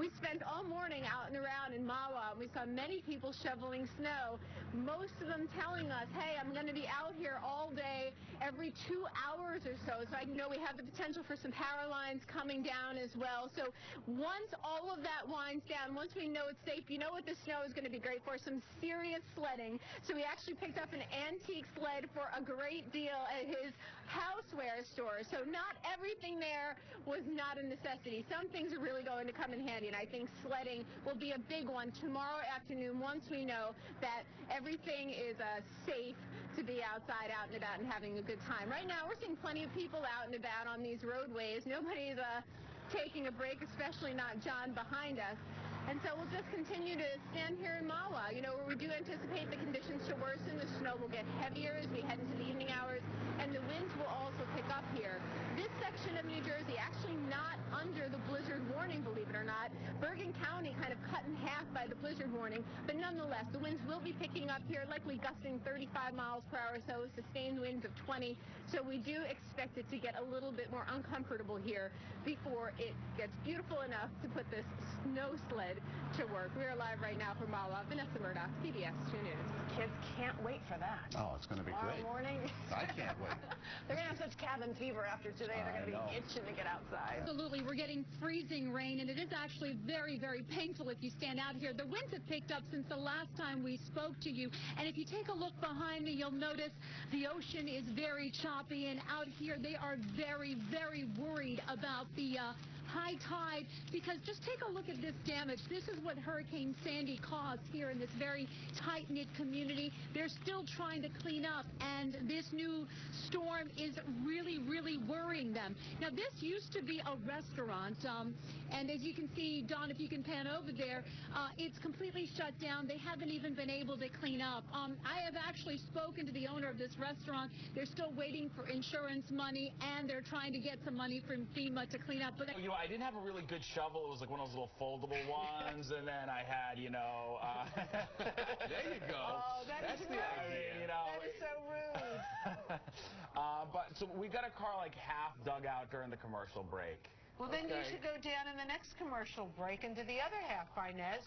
We spent all morning out and around in Mahwah, and we saw many people shoveling snow, most of them telling us, hey, I'm going to be out here all day, every 2 hours or so. So I know we have the potential for some power lines coming down as well. So once all of that winds down, once we know it's safe, you know what the snow is going to be great for? Some serious sledding. So we actually picked up an antique sled for a great deal at his houseware store. So not everything there was not a necessity. Some things are really going to come in handy, and I think sledding will be a big one tomorrow afternoon once we know that everything is safe to be outside, out and about, and having a good time. Right now, we're seeing plenty of people out and about on these roadways. Nobody's taking a break, especially not John behind us. And so we'll just continue to stand here in Mahwah, you know, where we do anticipate the conditions to worsen. The snow will get heavier as we head into the evening hours, and the winds will also pick up here. This section of New Jersey actually not under the blizzard warning, believe it or not. Bergen County kind of cut in half by the blizzard warning, but nonetheless, the winds will be picking up here, likely gusting 35 miles per hour or so, sustained winds of 20. So we do expect it to get a little bit more uncomfortable here before it gets beautiful enough to put this snow sled to work. We are live right now from Mahwah. Vanessa Murdoch, CBS 2 News. Kids can't wait for that. Oh, it's going to be great. Tomorrow morning. I can't wait. They're going to have such cabin fever after today. They're going to be itching to get outside. Absolutely. We're getting freezing rain, and it is actually very, very painful if you stand out here. The winds have picked up since the last time we spoke to you, and if you take a look behind me, you'll notice the ocean is very choppy, and out here they are very, very worried about the high tide, because just take a look at this damage. This is what Hurricane Sandy caused here in this very tight-knit community. They're still trying to clean up, and this new storm is really, really worrying them. Now, this used to be a restaurant, and as you can see, Don, if you can pan over there, it's completely shut down. They haven't even been able to clean up. I have actually spoken to the owner of this restaurant. They're still waiting for insurance money, and they're trying to get some money from FEMA to clean up. But you know, I didn't have a really good shovel. It was like one of those little foldable ones, and then I had, you know... there you go. Oh, that's the rude. idea. You know, that is so rude. but so we got a car like half dug out during the commercial break. Well, then you should go down in the next commercial break into the other half, Inez.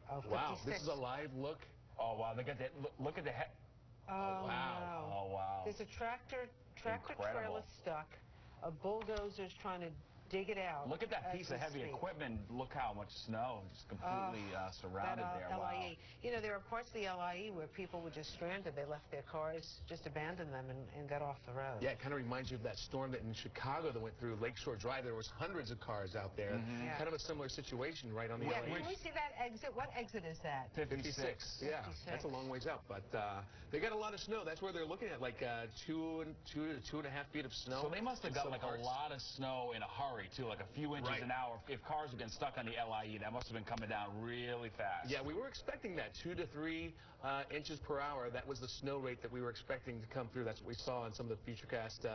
Oh, 56. Wow, this is a live look. Oh, wow. Look at that. Look at the head. Oh, wow. no. Oh, wow. There's a tractor trailer stuck. A bulldozer is trying to dig it out. Look at that piece of heavy equipment. Look how much snow just completely surrounded there. LIE. Wow. You know, there are parts of the LIE where people were just stranded. They left their cars, just abandoned them, and got off the road. Yeah, it kind of reminds you of that storm that in Chicago that went through Lakeshore Drive. There was hundreds of cars out there. Yeah. Kind of a similar situation right on the Yeah, LIE. can we see that exit? What exit is that? 56. Yeah, 56. that's a long ways out. But they got a lot of snow. That's where they're looking at, like 2 to 2.5 feet of snow. So they must have got like a lot of snow in a hurry, too, like a few inches an hour. If cars were getting stuck on the LIE, that must have been coming down really fast. Yeah, we were expecting that 2 to 3 inches per hour. That was the snow rate that we were expecting to come through. That's what we saw in some of the Futurecast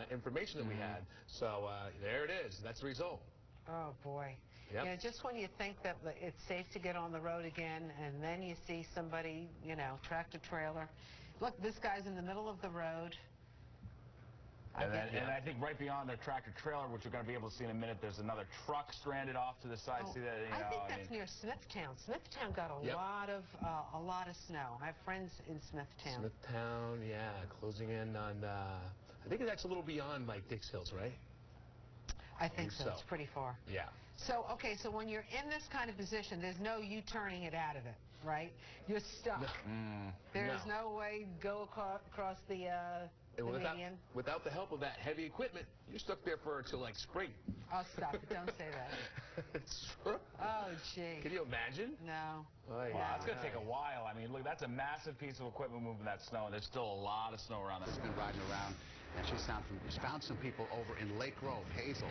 information that we had. So there it is. That's the result. Oh, boy. Yep. You know, just when you think that it's safe to get on the road again, and then you see somebody, you know, tractor trailer. Look, this guy's in the middle of the road. And I think right beyond their tractor trailer, which we're going to be able to see in a minute, there's another truck stranded off to the side. Oh, see that? I think that's near Smithtown. Smithtown got a lot of snow. I have friends in Smithtown. Smithtown, yeah, closing in on. I think that's a little beyond like Dix Hills, right? I think so. It's pretty far. Yeah. So, okay, so when you're in this kind of position, there's no you turning it out of it, right? You're stuck. No. There's no way to go across the median. Without the help of that heavy equipment, you're stuck there till like spring. Oh, stop it. Don't say that. It's true. Oh, gee. Can you imagine? No. Oh, yeah. Wow, it's going to take a while. I mean, look, that's a massive piece of equipment moving that snow, and there's still a lot of snow around there. She's been riding around, and she's found some people over in Lake Grove. Hazel.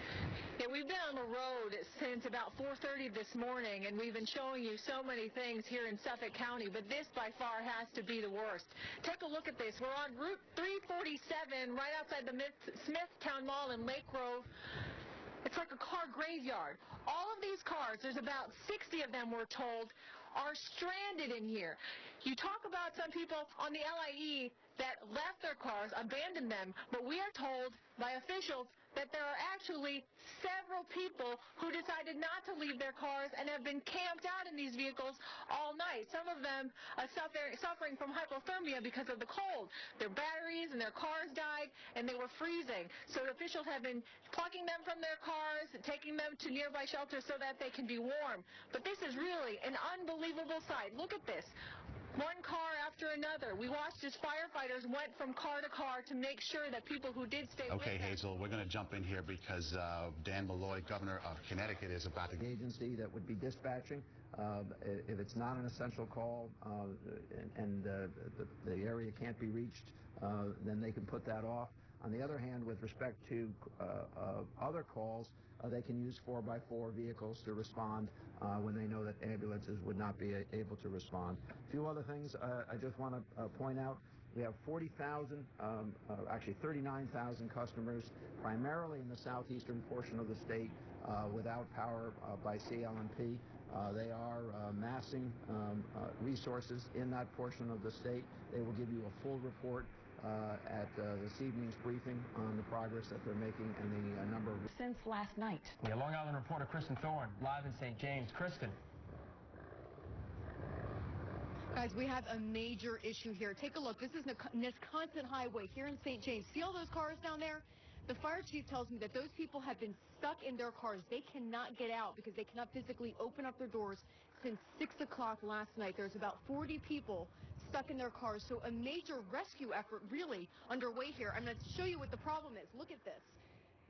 Yeah, we've been on the road since about 4:30 this morning, and we've been showing you so many things here in Suffolk County, but this by far has to be the worst. Take a look at this. We're on Route 347 right outside the Smithtown Mall in Lake Grove. It's like a car graveyard. All of these cars, there's about 60 of them, we're told, are stranded in here. You talk about some people on the LIE that left their cars, abandoned them, but we are told by officials that there are actually several people who decided not to leave their cars and have been camped out in these vehicles all night. Some of them are suffering from hypothermia because of the cold. Their batteries and their cars died, and they were freezing. So officials have been plucking them from their cars, taking them to nearby shelters so that they can be warm. But this is really an unbelievable sight. Look at this. One car after another. We watched as firefighters went from car to car to make sure that people who did stay with them. Okay, Hazel, we're going to jump in here because Dan Malloy, governor of Connecticut, is about to... The agency that would be dispatching, if it's not an essential call and the area can't be reached, then they can put that off. On the other hand, with respect to other calls, they can use 4x4 vehicles to respond when they know that ambulances would not be able to respond. A few other things I just want to point out. We have 40,000, actually 39,000 customers, primarily in the southeastern portion of the state, without power by CL&P. They are massing resources in that portion of the state. They will give you a full report at this evening's briefing on the progress that they're making and the number of... Since last night. Yeah, Long Island reporter Kristen Thorne, live in St. James. Kristen. Guys, we have a major issue here. Take a look. This is Wisconsin Highway here in St. James. See all those cars down there? The fire chief tells me that those people have been stuck in their cars. They cannot get out because they cannot physically open up their doors since 6 o'clock last night. There's about 40 people stuck in their cars. So a major rescue effort really underway here. I'm going to show you what the problem is. Look at this.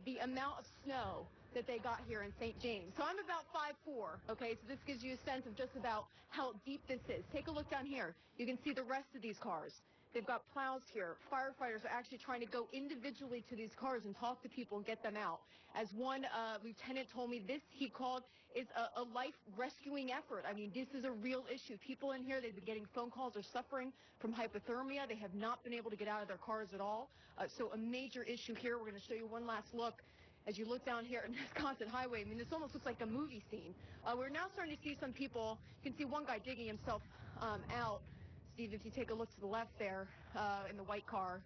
The amount of snow that they got here in St. James. So I'm about 5'4", okay? So this gives you a sense of just about how deep this is. Take a look down here. You can see the rest of these cars. They've got plows here. Firefighters are actually trying to go individually to these cars and talk to people and get them out. As one lieutenant told me, this, he called, is a life rescuing effort. I mean, this is a real issue. People in here, they've been getting phone calls, are suffering from hypothermia. They have not been able to get out of their cars at all. So a major issue here. We're going to show you one last look. As you look down here at Wisconsin Highway, I mean, this almost looks like a movie scene. We're now starting to see some people. You can see one guy digging himself out. Steve, if you take a look to the left there in the white car,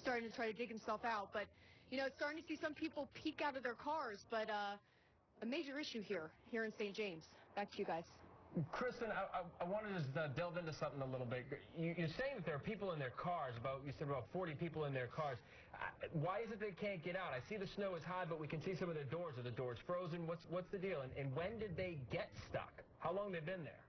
starting to try to dig himself out. But, you know, it's starting to see some people peek out of their cars. But a major issue here in St. James. Back to you guys. Kristen, I want to just delve into something a little bit. You're saying that there are people in their cars, you said about 40 people in their cars. Why is it they can't get out? I see the snow is high, but we can see some of their doors. Are the doors frozen? What's the deal? And when did they get stuck? How long they've been there?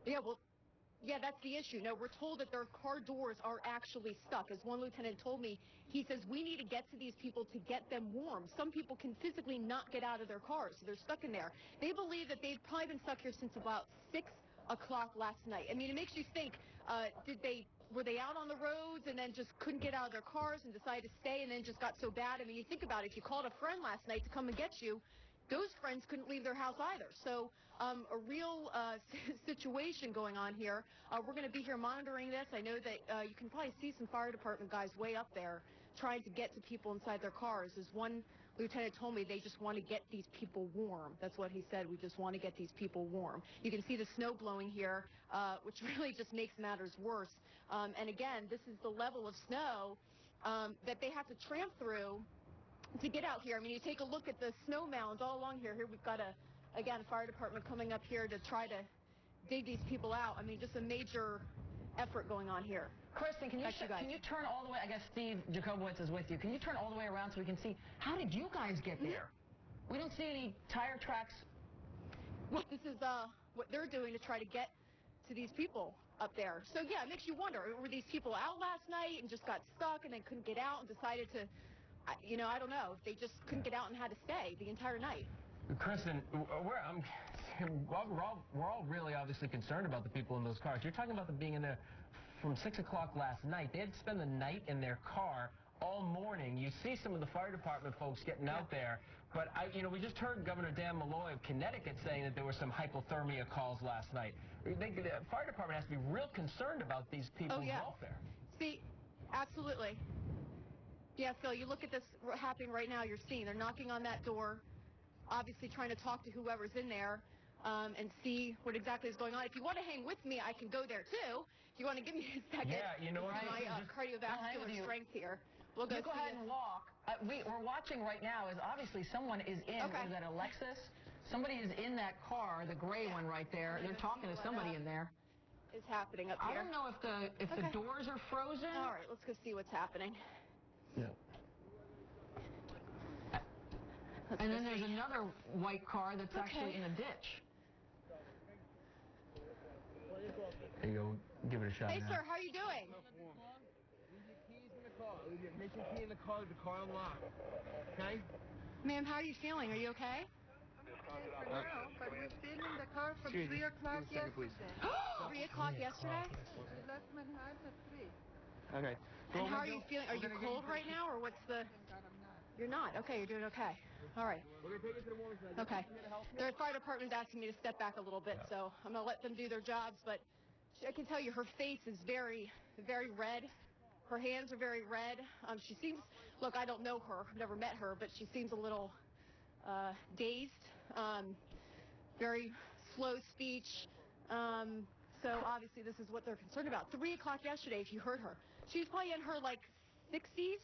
Yeah, that's the issue. No, we're told that their car doors are actually stuck. As one lieutenant told me, he says, we need to get to these people to get them warm. Some people can physically not get out of their cars, so they're stuck in there. They believe that they've probably been stuck here since about 6 o'clock last night. I mean, it makes you think, were they out on the roads and then just couldn't get out of their cars and decided to stay and then just got so bad? I mean, you think about it, if you called a friend last night to come and get you, those friends couldn't leave their house either. So a real situation going on here. We're going to be here monitoring this. I know that you can probably see some fire department guys way up there trying to get to people inside their cars. As one lieutenant told me, they just want to get these people warm. That's what he said. We just want to get these people warm. You can see the snow blowing here, which really just makes matters worse. And again, this is the level of snow that they have to tramp through to get out here. I mean, you take a look at the snow mounds all along here. Here we've got again, fire department coming up here to try to dig these people out. I mean, just a major effort going on here. Kristen, can you turn all the way? I guess Steve Jacobowitz is with you. Can you turn all the way around so we can see, how did you guys get there? We don't see any tire tracks. Well, this is what they're doing to try to get to these people up there. So yeah, it makes you wonder, were these people out last night and just got stuck and then couldn't get out and decided to, you know, I don't know. They just couldn't get out and had to stay the entire night. Kristen, we're all really obviously concerned about the people in those cars. You're talking about them being in there from 6 o'clock last night. They had to spend the night in their car all morning. You see some of the fire department folks getting out there, but we just heard Governor Dan Malloy of Connecticut saying that there were some hypothermia calls last night. The fire department has to be real concerned about these people's welfare. See, absolutely. Yeah, Phil, you look at this happening right now, you're seeing they're knocking on that door, obviously trying to talk to whoever's in there and see what exactly is going on. If you want to hang with me, I can go there too. If you want to give me a second. Yeah, you know what? My cardiovascular strength here. We'll go ahead and walk. we're watching right now is obviously someone is in, Okay. is that a Lexus? Somebody is in that car, the gray one right there. They're talking to somebody in there. Is happening up here. I don't know if the doors are frozen. All right, let's go see what's happening. Yeah. And then there's another white car that's actually in a ditch. There you go. Give it a shot Hey, now. sir, how are you doing? Leave your keys in the car. Make your key in the car unlocked. Okay? Ma'am, how are you feeling? Are you okay? For now, but we've been in the car from 3 o'clock yesterday. 3 o'clock yesterday? We left Manhattan at 3. Okay. And how are you feeling? Are you cold right now, or what's the... You're not. Okay, you're doing okay. All right. We're going to take it to the morning side. Okay. The fire department's asking me to step back a little bit, so I'm going to let them do their jobs, but I can tell you her face is very, very red. Her hands are very red. She seems, look, I don't know her, I've never met her, but she seems a little dazed, very slow speech. So obviously this is what they're concerned about. 3 o'clock yesterday, if you heard her. She's probably in her, like, 60s,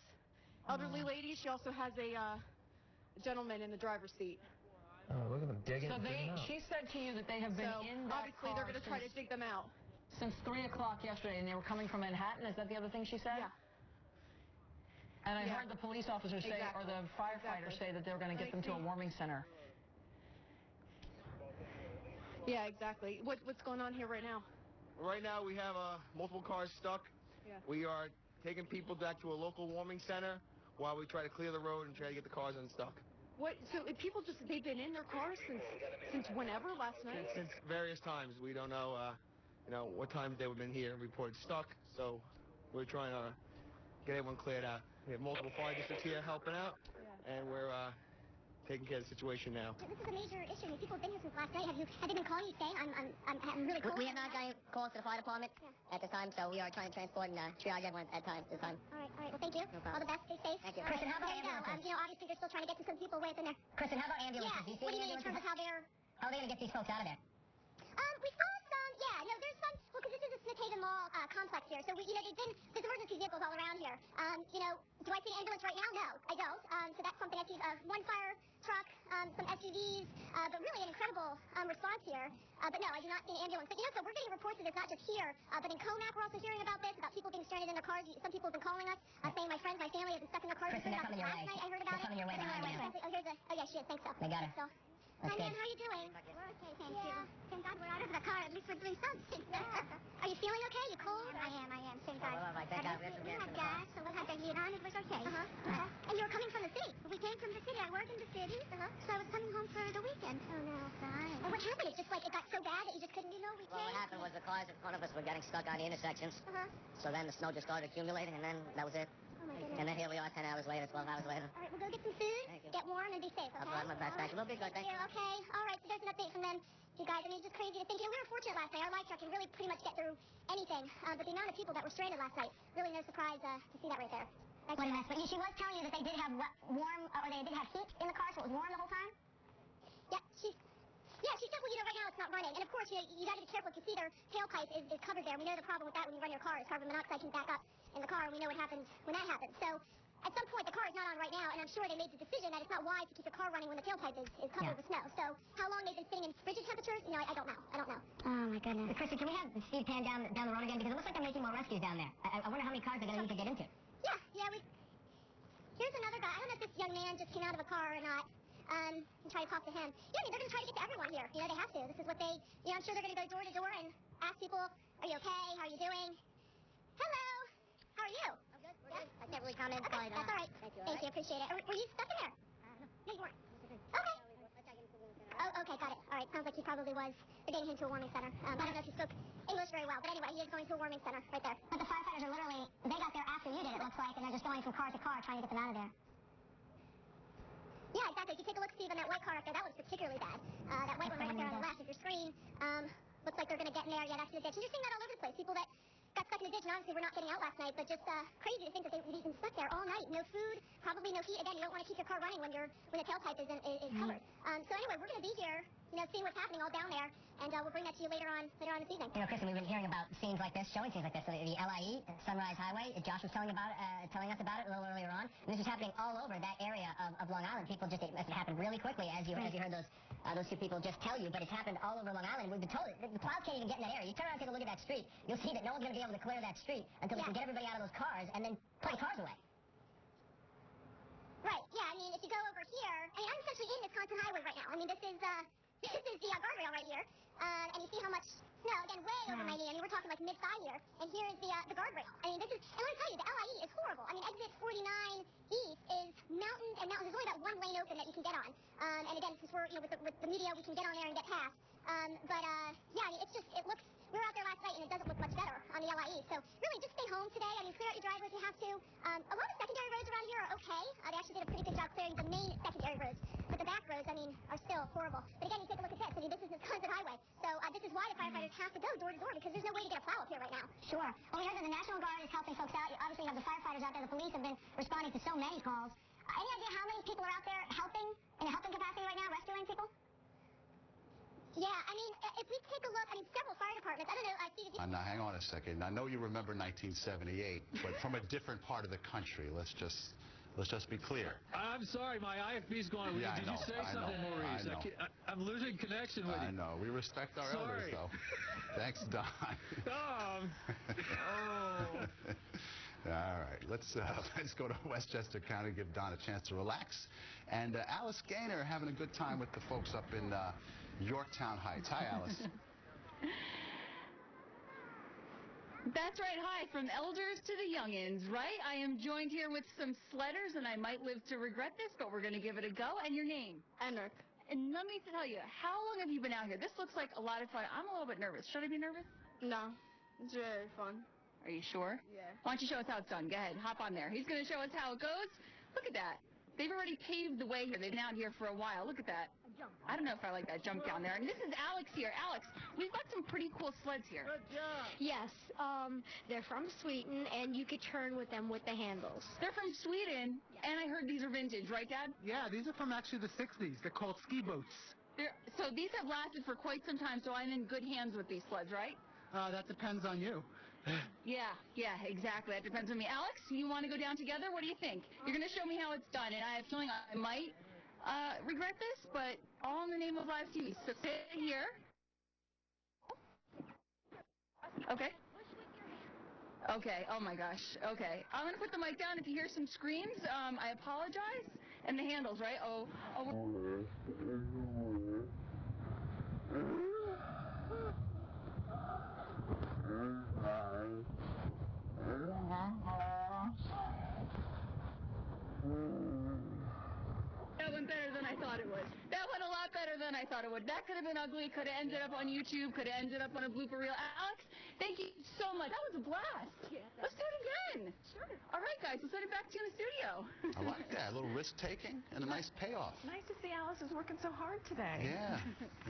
elderly lady. She also has a gentleman in the driver's seat. Oh, look at them digging. So she said to you that they have been in that obviously car they're going to try to dig them out. Since 3 o'clock yesterday, and they were coming from Manhattan. Is that the other thing she said? Yeah. And I heard the police officers say, or the firefighters say that they were going to get them to a warming center. Yeah, exactly. What's going on here right now? Right now, we have multiple cars stuck. Yeah. We are taking people back to a local warming center while we try to clear the road and try to get the cars unstuck. What? So people they've been in their cars since whenever, last night? Since various times. We don't know, what times they have been here and reported stuck. So we're trying to get everyone cleared out. We have multiple fire districts here helping out, and we're taking care of the situation now. This is a major issue. I mean, people have been here since last night. Have they been calling you saying I'm really cold? We have not got any calls to the fire department at this time, so we are trying to transport and triage everyone at this time. All right. Well, thank you. No all the best. Stay safe. Thank you. Kristen, how about ambulances? Obviously they're still trying to get to some people way up in there. Kristen, how about ambulances? Yeah. What do you mean in terms of how are they going to get these folks out of there? We saw some. Yeah. No, there's some. Well, because this is a Smith Haven Mall complex here, so there's emergency vehicles all around here. Do I see an ambulance right now? No, I don't. So that's something I see. One fire truck, some SUVs, but really an incredible response here. But no, I do not see an ambulance. But so we're getting reports of this not just here, but in Comac we're also hearing about this, about people being stranded in their cars. Some people have been calling us, saying my friends, my family have been stuck in their cars. Kristen, they're coming your way. I heard about it. They're coming your way. Oh, here's a. Oh yeah, she is. Thanks so. They got it. Hi, ma'am. How are you doing? We're okay, thank you. Thank God we're out of the car. At least we're doing something. Are you feeling okay? You cold? I am. Thank God. All right, thank God. We had gas, so we had the heat on. It was okay. And you were coming from the city? We came from the city. I work in the city. So I was coming home for the weekend. Oh, no. Sorry. Well, what happened? It just, it got so bad that you just couldn't, we came. Well, what happened was the cars in front of us were getting stuck on the intersections. So then the snow just started accumulating, and then that was it. Oh, my goodness. And then here we are 10 hours later, 12 hours later. All right, we'll go get some food, get warm, and be safe, okay? I'll try my best. Thank you. We'll be good. Thank you. Okay. All right, so there's an update from them. You guys, I mean, it's just crazy to think. We were fortunate last night. Our light truck can really pretty much get through anything. But the amount of people that were stranded last night, really no surprise to see that right there. What a mess. But she was telling you that they did have they did have heat in the car, so it was warm the whole time? Yeah, she said, well, right now it's not running. And of course, you got to be careful. You see their tailpipe is covered there. We know the problem with that when you run your car is carbon monoxide can back up in the car, and we know what happens when that happens. So at some point, the car is not on right now, and I'm sure they made the decision that it's not wise to keep the car running when the tailpipe is covered with snow. So how long they've been sitting in frigid temperatures, I don't know. Oh, my goodness. Kristen, can we have Steve pan down the road again? Because it looks like they're making more rescues down there. I wonder how many cars they're going to need to get into. Yeah, here's another guy. I don't know if this young man just came out of a car or not. And try to talk to him. Yeah, they're going to try to get to everyone here. They have to. This is what they, I'm sure they're going to go door to door and ask people, are you okay? How are you doing? Hello. How are you? I'm good. We're good. I can't really comment. Okay, that's all right. Thank you. Appreciate it. Were you stuck in there? No, you weren't. Okay. Oh, okay, got it. All right, sounds like he probably was. They're getting him to a warming center. I don't know if he spoke English very well, but anyway, he is going to a warming center right there. But the firefighters are literally, they got there after you did, it looks like, and they're just going from car to car trying to get them out of there. Yeah, exactly. If you take a look, Steve, on that white car up there, that one's particularly bad. That white one right there on the left of your screen looks like they're going to get in there. Yeah, that's in the ditch. And you're seeing that all over the place. People that got stuck in the ditch, and obviously we're not getting out last night, but just crazy to think that they've been stuck there all night. No food, probably no heat. Again, you don't want to keep your car running when the tailpipe is covered. So anyway, we're going to be here, seeing what's happening all down there, and we'll bring that to you later on this evening. Kristen, we've been hearing about scenes like this, showing scenes like this. So the LIE, Sunrise Highway, Josh was telling us about it a little earlier on. And this is happening all over that area of Long Island. People just, it must have happened really quickly, as you heard those two people just tell you, but it's happened all over Long Island. We've been told the plows can't even get in that area. You turn around and take a look at that street, you'll see that no one's going to be able to clear that street until they can get everybody out of those cars and then pull the cars away. Right, yeah, I mean, if you go over here, I mean, I'm essentially in Wisconsin Highway right now. I mean, this is the guardrail right here, and you see how much snow, again, way over my knee. I mean, we're talking like mid-thigh here, and here is the guardrail. I mean, this is, and let me tell you, the LIE is horrible. I mean, exit 49 east is mountains and mountains. There's only about one lane open that you can get on, and again, since we're, with the media, we can get on there and get past. Yeah, I mean, it's just, it looks, we were out there last night, and it doesn't look much better on the LIE. So really, just stay home today. I mean, clear out your driveway if you have to. A lot of secondary roads around here are okay. They actually did a pretty good job clearing the main secondary roads. But the back roads, I mean, are still horrible. But again, you take a look at this. I mean, this is Wisconsin Highway. So this is why the firefighters have to go door to door, because there's no way to get a plow up here right now. Sure. Well, we heard that the National Guard is helping folks out. Obviously, you have the firefighters out there. The police have been responding to so many calls. Any idea how many people are out there helping, in a helping capacity right now, rescuing people? Yeah, I mean, if we take a look, I mean, several fire departments, I don't know, Steve, Now, hang on a second. I know you remember 1978, but from a different part of the country. Let's just be clear. I'm sorry, my IFB's going. Yeah, Did you say something, Maurice? I'm losing connection with you. I know. We respect our elders, though. Thanks, Don. All right, let's go to Westchester County, give Don a chance to relax. And Alice Gaynor having a good time with the folks up in Yorktown Heights. Hi, Alice. That's right. Hi, from elders to the youngins, right? I am joined here with some sledders, and I might live to regret this, but we're going to give it a go. And your name? Enric. And let me tell you, how long have you been out here? This looks like a lot of fun. I'm a little bit nervous. Should I be nervous? No, it's very fun. Are you sure? Yeah. Why don't you show us how it's done? Go ahead, hop on there. He's going to show us how it goes. Look at that. They've already paved the way here. They've been out here for a while. Look at that. I don't know if I like that jump down there. And this is Alex here. Alex, we've got some pretty cool sleds here. Good job. Yes, they're from Sweden, and you could turn with them with the handles. They're from Sweden, and I heard these are vintage, right, Dad? Yeah, these are from actually the 60s. They're called ski boots. So these have lasted for quite some time, so I'm in good hands with these sleds, right? That depends on you. Yeah, exactly. That depends on me. Alex, you want to go down together? What do you think? You're going to show me how it's done, and I have a feeling I might regret this, but all in the name of live TV. So sit here. Okay. Okay, oh my gosh. Okay. I'm going to put the mic down. If you hear some screams, I apologize. And the handles, right? Oh. That went better than I thought it would. That went a lot better than I thought it would. That could have been ugly, could have ended up on YouTube, could have ended up on a blooper reel. Alex, thank you so much. That was a blast. Yeah, let's do it again. Sure. All right, guys, let's send it back to you in the studio. I like that. A little risk-taking and a nice payoff. Nice to see Alice is working so hard today. Yeah,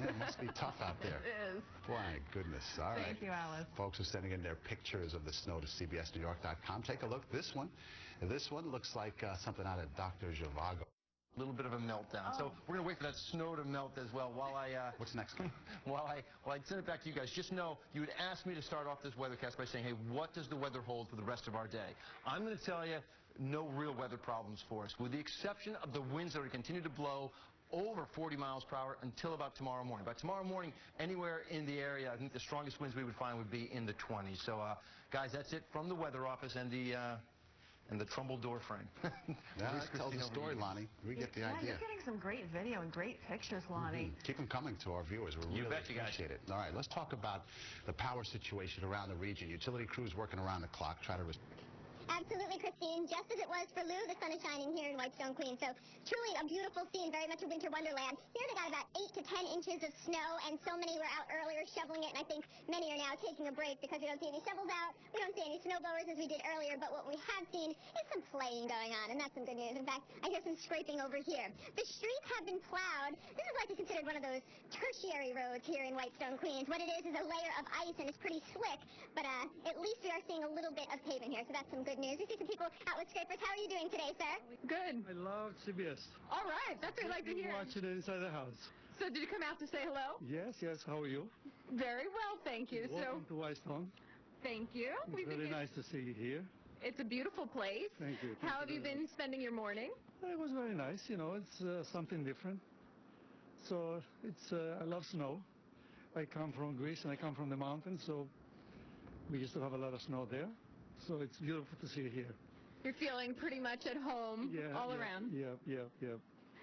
it must be tough out there. It is. My goodness. All right. Thank you, Alice. Folks are sending in their pictures of the snow to CBSNewYork.com. Take a look. This one looks like something out of Dr. Zhivago. A little bit of a meltdown. So we're going to wait for that snow to melt as well. While I what's next? while I send it back to you guys, just know you had asked me to start off this weathercast by saying, hey, what does the weather hold for the rest of our day? I'm going to tell you, no real weather problems for us, with the exception of the winds that are continue to blow over 40 miles per hour until about tomorrow morning. By tomorrow morning, anywhere in the area, I think the strongest winds we would find would be in the 20s. So, guys, that's it from the weather office and the Trumbull door frame. Yeah, that tells the story, Lonnie. We get the idea. You're getting some great video and great pictures, Lonnie. Keep them coming to our viewers. We really appreciate it. All right, let's talk about the power situation around the region. Utility crews working around the clock, try to... Absolutely, Christine. Just as it was for Lou, the sun is shining here in Whitestone, Queens. So truly a beautiful scene, very much a winter wonderland. Here they got about 8 to 10 inches of snow, and so many were out earlier shoveling it, and I think many are now taking a break because we don't see any shovels out. We don't see any snow blowers as we did earlier, but what we have seen is some playing going on, and that's some good news. In fact, I hear some scraping over here. The streets have been plowed. This is likely considered one of those tertiary roads here in Whitestone, Queens. What it is a layer of ice, and it's pretty slick, but at least we are seeing a little bit of pavement here, so that's some good news. We see some people out with scrapers. How are you doing today, sir? Good. I love CBS. All right, that's what I like to hear. Watch it inside the house. So did you come out to say hello? Yes, yes. How are you? Very well, thank you. Welcome to Whitestone. Thank you. It's very nice to see you here. It's a beautiful place. Thank you. How have you been spending your morning? It was very nice. You know, it's something different. So I love snow. I come from Greece and I come from the mountains, so we used to have a lot of snow there. So it's beautiful to see it here. You're feeling pretty much at home all around. Yeah.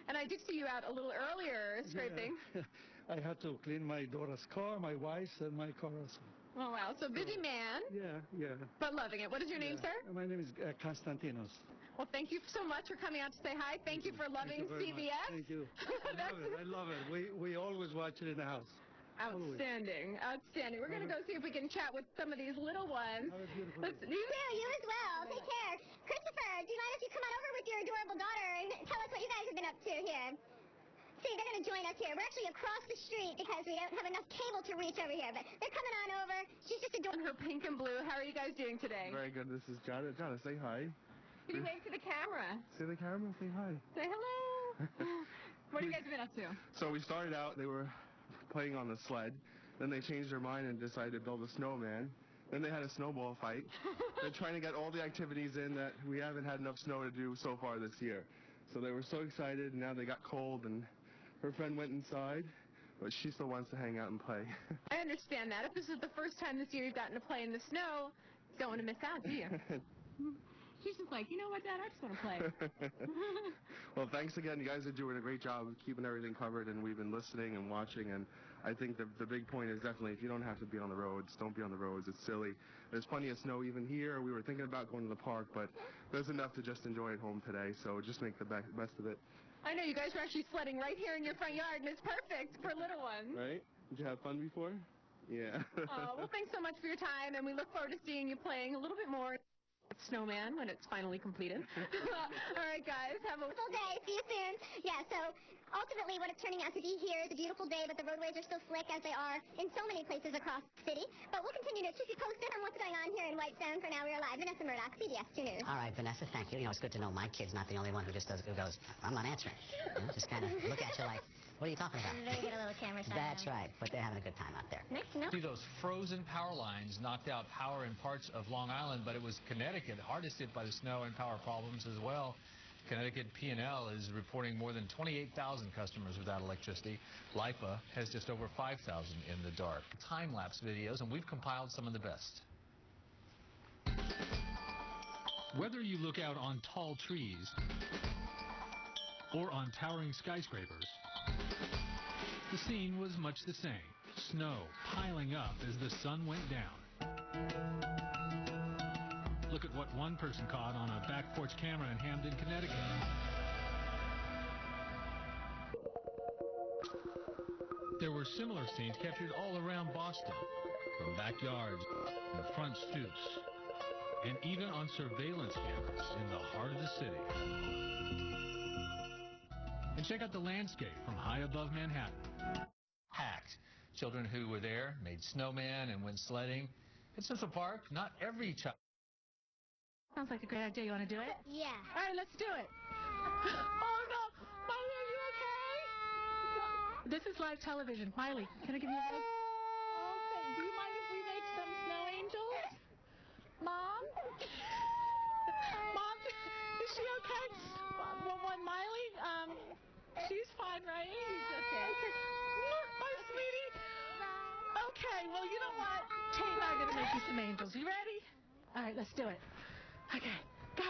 And I did see you out a little earlier scraping. Yeah. I had to clean my daughter's car, my wife's, and my car also. Oh, wow. So busy man. Yeah. But loving it. What is your name, sir? My name is Konstantinos. Well, thank you so much for coming out to say hi. Thank you for loving CBS. Thank you. I love it. We always watch it in the house. Outstanding. Outstanding. We're going to go see if we can chat with some of these little ones. You as well. Take care. Christopher, do you mind if you come on over with your adorable daughter and tell us what you guys have been up to here? See, they're going to join us here. We're actually across the street because we don't have enough cable to reach over here, but they're coming on over. She's just adorable. Her pink and blue. How are you guys doing today? Very good. This is Janet. Janet, say hi. Can you wave to the camera? Say the camera. Say hi. Say hello. What have you guys been up to? So we started out, they were playing on the sled. Then they changed their mind and decided to build a snowman. Then they had a snowball fight. They're trying to get all the activities in that we haven't had enough snow to do so far this year. So they were so excited, and now they got cold, and her friend went inside, but she still wants to hang out and play. I understand that. If this is the first time this year you've gotten to play in the snow, don't want to miss out, do you? She's just like, you know what, Dad, I just want to play. Well, thanks again. You guys are doing a great job of keeping everything covered, and we've been listening and watching, and I think the big point is definitely if you don't have to be on the roads, don't be on the roads. It's silly. There's plenty of snow even here. We were thinking about going to the park, but there's enough to just enjoy at home today, so just make the best of it. I know you guys were actually sledding right here in your front yard, and it's perfect for little ones. Right? Did you have fun before? Yeah. Well, thanks so much for your time, and we look forward to seeing you playing a little bit more Snowman when it's finally completed. All right, guys, have a wonderful day. See you soon. Yeah, so ultimately what it's turning out to be here is a beautiful day, but the roadways are still slick as they are in so many places across the city. But we'll continue to keep you posted on what's going on here in Whitestone. For now, we are live. Vanessa Murdoch, CBS 2 News. All right, Vanessa, thank you. You know, it's good to know my kid's not the only one who just who goes, I'm not answering. You know, just kind of look at you like, what are you talking about? They get a little camera shot. That's right, but they're having a good time out there. Next, no. See, those frozen power lines knocked out power in parts of Long Island, but it was Connecticut hardest hit by the snow and power problems as well. Connecticut P&L is reporting more than 28,000 customers without electricity. LIPA has just over 5,000 in the dark. Time-lapse videos, and we've compiled some of the best. Whether you look out on tall trees or on towering skyscrapers, the scene was much the same. Snow piling up as the sun went down. Look at what one person caught on a back porch camera in Hamden, Connecticut. There were similar scenes captured all around Boston, from backyards and front stoops, and even on surveillance cameras in the heart of the city. And check out the landscape from high above Manhattan. Packed. Children who were there made snowman and went sledding. At Central Park, not every child. Sounds like a great idea. You want to do it? Yeah. All right, let's do it. Oh, no. Miley, are you okay? This is live television. Miley, can I give you a hug? Okay. Do you mind if we make some snow angels? Mom? Mom, is she okay? Well, Miley, she's fine, right? She's okay. My sweetie. Okay, well, you know what? Tate and I are going to make you some angels. You ready? All right, let's do it. Okay, go.